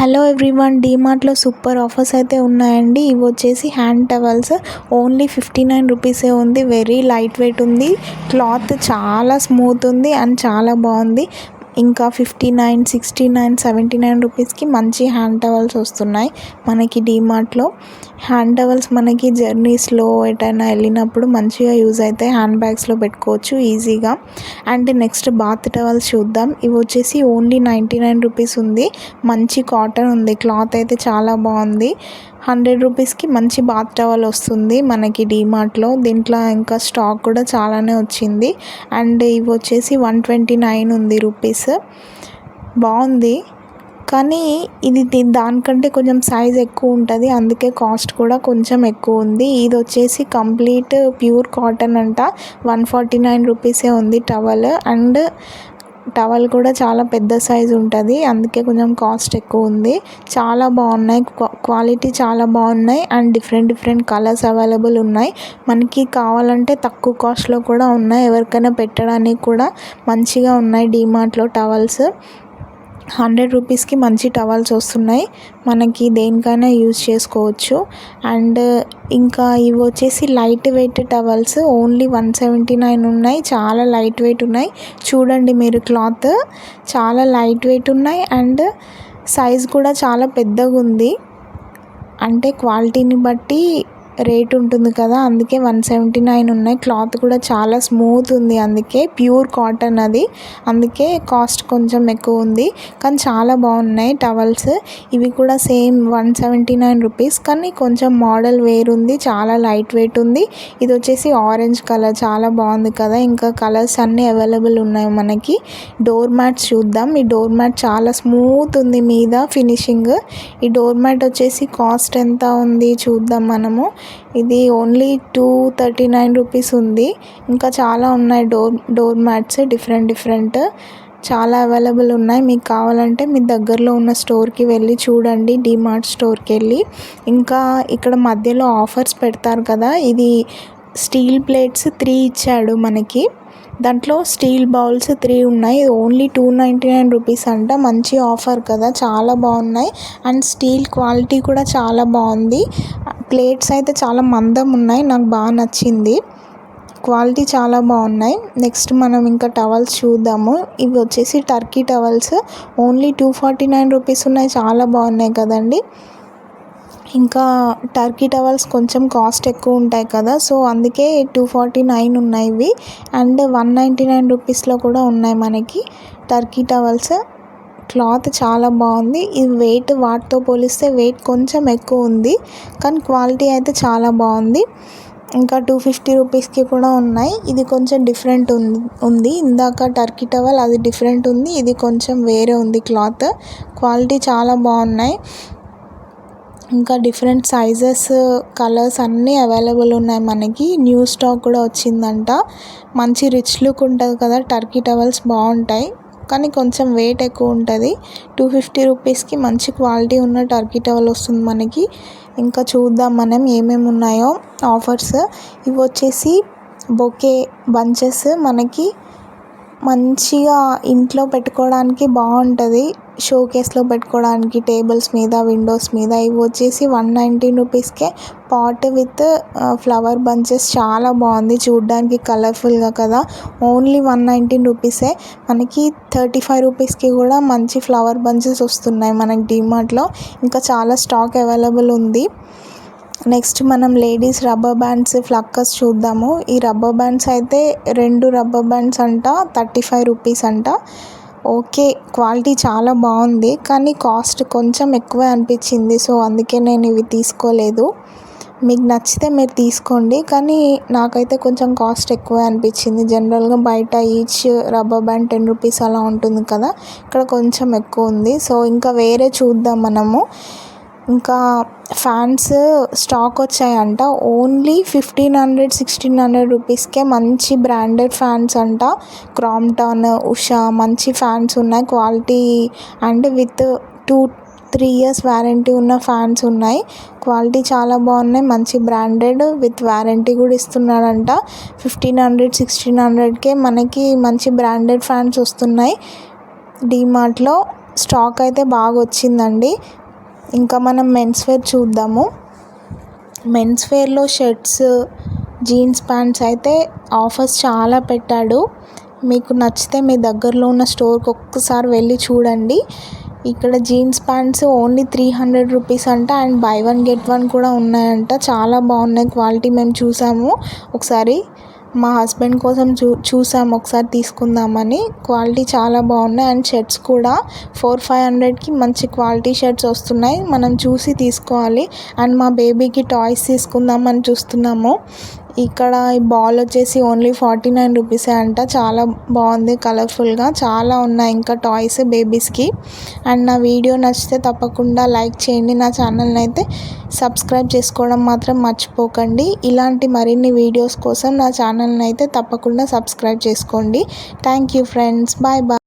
Hello everyone, డీమార్ట్లో super offers అయితే ఉన్నాయండి. ఇవి వచ్చేసి హ్యాండ్ టవల్స్ ఓన్లీ 59 రూపీసే ఉంది. వెరీ లైట్ వెయిట్ ఉంది. క్లాత్ చాలా స్మూత్ ఉంది అండ్ చాలా బాగుంది. ఇంకా 59, 69, 79 రూపీస్కి మంచి హ్యాండ్ టవల్స్ వస్తున్నాయి మనకి డీమార్ట్లో. హ్యాండ్ టవల్స్ మనకి జర్నీస్లో ఎటైనా వెళ్ళినప్పుడు మంచిగా యూజ్ అవుతాయి. హ్యాండ్ బ్యాగ్స్లో పెట్టుకోవచ్చు ఈజీగా. అండ్ నెక్స్ట్ బాత్ టవల్స్ చూద్దాం. ఇవి వచ్చేసి ఓన్లీ 99 రూపీస్ ఉంది. మంచి కాటన్ ఉంది. క్లాత్ అయితే చాలా బాగుంది. 100 రూపీస్కి మంచి బాత్ టవల్ వస్తుంది మనకి డీమార్ట్లో. దీంట్లో ఇంకా స్టాక్ కూడా చాలానే వచ్చింది. అండ్ ఇవి వచ్చేసి 129 ఉంది రూపీస్. బాగుంది, కానీ ఇది దానికంటే కొంచెం సైజ్ ఎక్కువ ఉంటుంది, అందుకే కాస్ట్ కూడా కొంచెం ఎక్కువ ఉంది. ఇది వచ్చేసి కంప్లీట్ ప్యూర్ కాటన్ అంట. 149 రూపీసే ఉంది టవల్. అండ్ టవల్ కూడా చాలా పెద్ద సైజు ఉంటుంది, అందుకే కొంచెం కాస్ట్ ఎక్కువ ఉంది. చాలా బాగున్నాయి, క్వాలిటీ చాలా బాగున్నాయి. అండ్ డిఫరెంట్ కలర్స్ అవైలబుల్ ఉన్నాయి. మనకి కావాలంటే తక్కువ కాస్ట్లో కూడా ఉన్నాయి. ఎవరికైనా పెట్టడానికి కూడా మంచిగా ఉన్నాయి డీమార్ట్లో టవల్స్. 100 రూపీస్కి మంచి టవల్స్ వస్తున్నాయి. మనకి దేనికైనా యూజ్ చేసుకోవచ్చు. అండ్ ఇంకా ఇవి వచ్చేసి లైట్ వెయిట్ టవల్స్ ఓన్లీ 179 ఉన్నాయి. చాలా లైట్ వెయిట్ ఉన్నాయి. చూడండి మీరు, క్లాత్ చాలా లైట్ వెయిట్ ఉన్నాయి. అండ్ సైజ్ కూడా చాలా పెద్దగా ఉంది. అంటే క్వాలిటీని బట్టి రేట్ ఉంటుంది కదా, అందుకే 179 ఉన్నాయి. క్లాత్ కూడా చాలా స్మూత్ ఉంది, అందుకే ప్యూర్ కాటన్ అది, అందుకే కాస్ట్ కొంచెం ఎక్కువ ఉంది. కానీ చాలా బాగున్నాయి టవల్స్. ఇవి కూడా సేమ్ 179 రూపీస్, కానీ కొంచెం మోడల్ వేరుంది. చాలా లైట్ వెయిట్ ఉంది. ఇది వచ్చేసి ఆరెంజ్ కలర్, చాలా బాగుంది కదా. ఇంకా కలర్స్ అన్నీ అవైలబుల్ ఉన్నాయి మనకి. డోర్ మ్యాట్స్ చూద్దాం. ఈ డోర్ మ్యాట్ చాలా స్మూత్ ఉంది మీద ఫినిషింగ్. ఈ డోర్ మ్యాట్ వచ్చేసి కాస్ట్ ఎంత ఉంది చూద్దాం మనము. ఇది ఓన్లీ 239 రూపీస్ ఉంది. ఇంకా చాలా ఉన్నాయి డోర్ మ్యాట్స్ డిఫరెంట్ చాలా అవైలబుల్ ఉన్నాయి. మీకు కావాలంటే మీ దగ్గరలో ఉన్న స్టోర్కి వెళ్ళి చూడండి, డీమార్ట్ స్టోర్కి వెళ్ళి. ఇంకా ఇక్కడ మధ్యలో ఆఫర్స్ పెడతారు కదా, ఇది స్టీల్ ప్లేట్స్ 3 ఇచ్చాడు మనకి. దాంట్లో స్టీల్ బౌల్స్ 3 ఉన్నాయి. ఓన్లీ 299 రూపీస్ అంట. మంచి ఆఫర్ కదా, చాలా బాగున్నాయి. అండ్ స్టీల్ క్వాలిటీ కూడా చాలా బాగుంది. ప్లేట్స్ అయితే చాలా మందం ఉన్నాయి, నాకు బాగా నచ్చింది. క్వాలిటీ చాలా బాగున్నాయి. నెక్స్ట్ మనం ఇంకా టవల్స్ చూద్దాము. ఇవి వచ్చేసి టర్కీ టవల్స్ ఓన్లీ 249 రూపీస్ ఉన్నాయి. చాలా బాగున్నాయి కదండి. ఇంకా టర్కీ టవల్స్ కొంచెం కాస్ట్ ఎక్కువ ఉంటాయి కదా, సో అందుకే 249 ఉన్నాయి ఇవి. అండ్ 199 రూపీస్లో కూడా ఉన్నాయి మనకి టర్కీ టవల్స్. క్లాత్ చాలా బాగుంది. ఇది వెయిట్ వాటితో పోలిస్తే వెయిట్ కొంచెం ఎక్కువ ఉంది, కానీ క్వాలిటీ అయితే చాలా బాగుంది. ఇంకా 250 రూపీస్కి కూడా ఉన్నాయి. ఇది కొంచెం డిఫరెంట్ ఉంది. ఇందాక టర్కీ టవల్ అది డిఫరెంట్ ఉంది, ఇది కొంచెం వేరే ఉంది. క్లాత్ క్వాలిటీ చాలా బాగున్నాయి. ఇంకా డిఫరెంట్ సైజెస్, కలర్స్ అన్నీ అవైలబుల్ ఉన్నాయి మనకి. న్యూ స్టాక్ కూడా వచ్చిందంట. మంచి రిచ్ లుక్ ఉంటుంది కదా, టర్కీ టవల్స్ బాగుంటాయి, కానీ కొంచెం వెయిట్ ఎక్కువ ఉంటుంది. 250 రూపీస్కి మంచి క్వాలిటీ ఉన్న టర్కీ టవల్ వస్తుంది మనకి. ఇంకా చూద్దాం మనం ఏమేమి ఉన్నాయో ఆఫర్స్. ఇవి వచ్చేసి బొకే బంచెస్ మనకి మంచిగా ఇంట్లో పెట్టుకోవడానికి బాగుంటుంది. షోకేస్లో పెట్టుకోవడానికి టేబుల్స్ మీద, విండోస్ మీద. ఇవి వచ్చేసి 119 రూపీస్కే పాట్ విత్ ఫ్లవర్ బంచెస్. చాలా బాగుంది చూడడానికి, కలర్ఫుల్గా కదా. ఓన్లీ 119 రూపీసే. మనకి 35 రూపీస్కి కూడా మంచి ఫ్లవర్ బంచెస్ వస్తున్నాయి మనకి డీమార్ట్లో. ఇంకా చాలా స్టాక్ అవైలబుల్ ఉంది. నెక్స్ట్ మనం లేడీస్ రబ్బర్ బ్యాండ్స్, ఫ్లక్కర్స్ చూద్దాము. ఈ రబ్బర్ బ్యాండ్స్ అయితే 2 రబ్బర్ బ్యాండ్స్ అంట 35 రూపీస్ అంట. ఓకే, క్వాలిటీ చాలా బాగుంది, కానీ కాస్ట్ కొంచెం ఎక్కువే అనిపించింది, సో అందుకే నేను ఇవి తీసుకోలేదు. మీకు నచ్చితే మీరు తీసుకోండి, కానీ నాకైతే కొంచెం కాస్ట్ ఎక్కువే అనిపించింది. జనరల్గా బయట ఈచ్ రబ్బర్ బ్యాండ్ 10 రూపీస్ అలా ఉంటుంది కదా, ఇక్కడ కొంచెం ఎక్కువ ఉంది. సో ఇంకా వేరే చూద్దాం మనము. ఇంకా ఫ్యాన్స్ స్టాక్ వచ్చాయంట. ఓన్లీ 1500, 1600 రూపీస్కే మంచి బ్రాండెడ్ ఫ్యాన్స్ అంట. క్రాంప్టన్, ఉషా మంచి ఫ్యాన్స్ ఉన్నాయి. Quality and with 2-3 years warranty ఉన్న ఫ్యాన్స్ ఉన్నాయి. క్వాలిటీ చాలా బాగున్నాయి. మంచి బ్రాండెడ్ విత్ వారంటీ కూడా ఇస్తున్నాడంట. 1500, 1600కే మనకి మంచి బ్రాండెడ్ ఫ్యాన్స్ వస్తున్నాయి డీమార్ట్లో. స్టాక్ అయితే బాగా వచ్చిందండి. ఇంకా మనం మెన్స్ వేర్ చూద్దాము. మెన్స్ వేర్లో షర్ట్స్, జీన్స్ ప్యాంట్స్ అయితే ఆఫర్స్ చాలా పెట్టాడు. మీకు నచ్చితే మీ దగ్గరలో ఉన్న స్టోర్కి ఒక్కసారి వెళ్ళి చూడండి. ఇక్కడ జీన్స్ ప్యాంట్స్ ఓన్లీ 300 రూపీస్ అంట, and by one get one కూడా ఉన్నాయంట. చాలా బాగున్నాయి క్వాలిటీ. మేము చూసాము ఒకసారి, మా హస్బెండ్ కోసం చూసాము ఒకసారి తీసుకుందామని. క్వాలిటీ చాలా బాగున్నాయి. అండ్ షర్ట్స్ కూడా 400-500కి మంచి క్వాలిటీ షర్ట్స్ వస్తున్నాయి. మనం చూసి తీసుకోవాలి. అండ్ మా బేబీకి టాయ్స్ తీసుకుందామని చూస్తున్నాము. ఇక్కడ ఈ బాల్ వచ్చేసి ఓన్లీ 49 రూపీసే అంట. చాలా బాగుంది, కలర్ఫుల్గా చాలా ఉన్నాయి ఇంకా టాయ్స్ బేబీస్కి. అండ్ నా వీడియో నచ్చితే తప్పకుండా లైక్ చేయండి. నా ఛానల్ని అయితే సబ్స్క్రైబ్ చేసుకోవడం మాత్రం మర్చిపోకండి. ఇలాంటి మరిన్ని వీడియోస్ కోసం నా ఛానల్ని అయితే తప్పకుండా సబ్స్క్రైబ్ చేసుకోండి. Thank you friends. Bye bye.